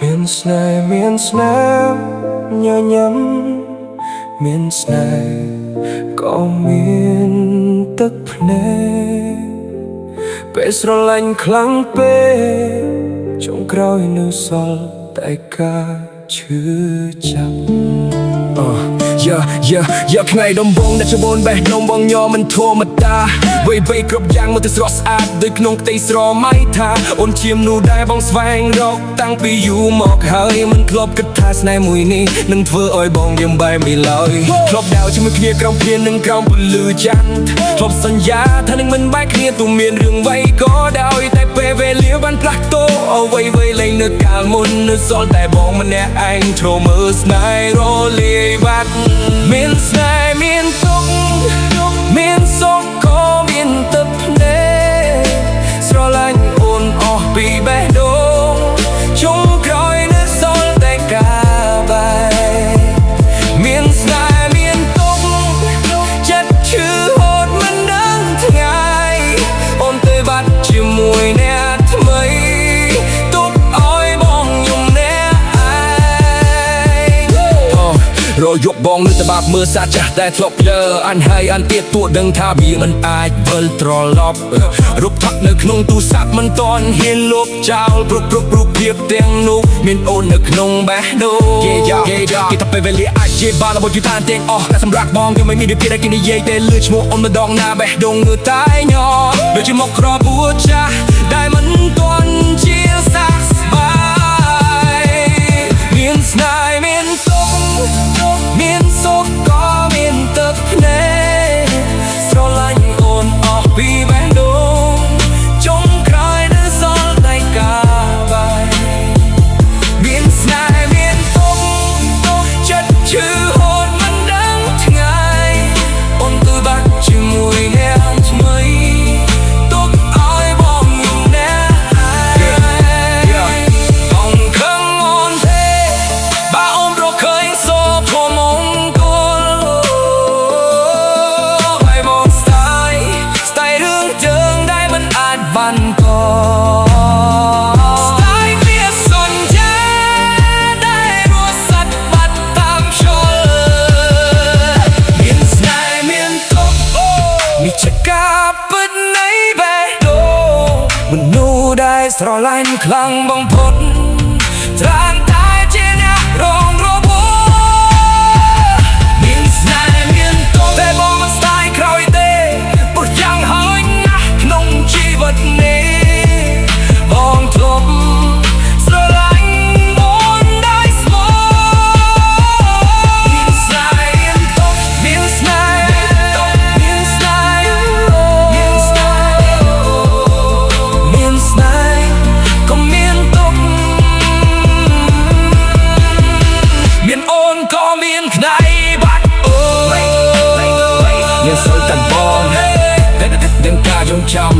Miền này miền nào nhớ nhắm miền này có miền tất nề bể sầu lạnh khăng bể trong cõi nơi sol tại ca chữ chặtថ្ងៃដំបងអ្នកច្បងបេះដូងបងញ័រមិនធម្មតាវ័យគ្រប់យ៉ាងមកទៅស្រស់ស្អាតដូចក្នុងផ្ទៃស្រមៃថាអូនជាមនុស្សដែលបងស្វែងរកតាំងពីយូរមកហើយមិនធ្លាប់គិតថាស្នេហ៍មួយនេះនឹងធ្វើឲ្យបងយំបែបនេះឡើយធ្លាប់ដៅជាមួយគ្នាក្រោមភ្លៀងនិងក្រោមពន្លឺច័ន្ទធ្លាប់សន្យាថានឹងមិនបែកគ្នាទោះមានរឿងអ្វីក៏ដោយតែពេលវេលាបានផ្លាស់ប្ដូរអ្វីៗលែងនៅកាលមុននៅសល់តែបងម្នាក់ឯងធ្រមើលស្នេហ៍រលាយបាត់មានស្នេហ៍មានទុកមានសុខក៏មានទឹកភ្នែកស្រឡាញ់អូនអស់ពីបេះដូងជុំក្រោយនៅសល់តែការបែកមានស្នេហ៍មានទុកចិត្តឈឺហត់មិនដឹងថ្ងៃអូនទៅបាត់ជាមួយអ្នកថ្មីទុកឲ្យបងយំអ្នកឯងរយប់បងនៅតែបាបមើលសាចាស់ដែលធ្លាប់លើអានហើយអានទៀតទួដឹងថាវាមិនអាចវិលត្រឡប់រូបថតនៅក្នុងទូរស័ព្ទមិនតន់ហ៊ានលុបចោលរូបភាពទាំងនោះមានអូននៅក្នុងបេះដូងគេថាពេលវេលាអាចជាបានរបស់យូរតានទាំងអស់តែសម្រាប់បងគឺមិនមានវិធីដែលគេនិយាយតែលឺឈ្មោះអូនម្ដងណាបេះដូងងើតែញ័រដូចជាមកក្របួរចាស់ដែលមិនតន់ជាសាក់ស្បាយមានស្នេហ៍មានទុកមានសុខក៏មានទឹកភ្នែកស្រឡាញ់អូនអស់ពីបេះដូងចុងក្រោយនៅសល់តែការបែកមានស្នេហ៍មានទុកចិត្តឈឺហត់មិនដឹងថ្ងៃអូនទៅបាត់ជាមួយអ្នកថ្មីទុកឲ្យបងយំអ្នកឯងបងខឹងអូនទេបើអូនរកឃើញសូធំបានក៏ស្ដាយវាសន្យាដែលរស់សាត់បាត់តាមឈលមានស្នេហ៍មានទុកនេះជាការពិតនៃបេះដូងមនុស្សដែលស្រឡាញ់ខ្លាំងបំផុតត្រាំតែជាអ្នករងរបួសមានស្នេហ៍មានទុកតែបងមិនស្ដាយក្រោយទេព្រោះយ៉ាងហើយណាស់ក្នុងជីវិតនេះបងធ្លាប់ស្រឡាញ់អូនได้ស្មោះមានស្នេហ៍មានទុកមានស្នេហ៍មានស្នេហ៍មានស្នេហ៍មានស្នេហ៍ក៏មានទុកមានអូនក៏មានថ្ងៃបាត់អូយមានសល់តែបងតែការចងចាំ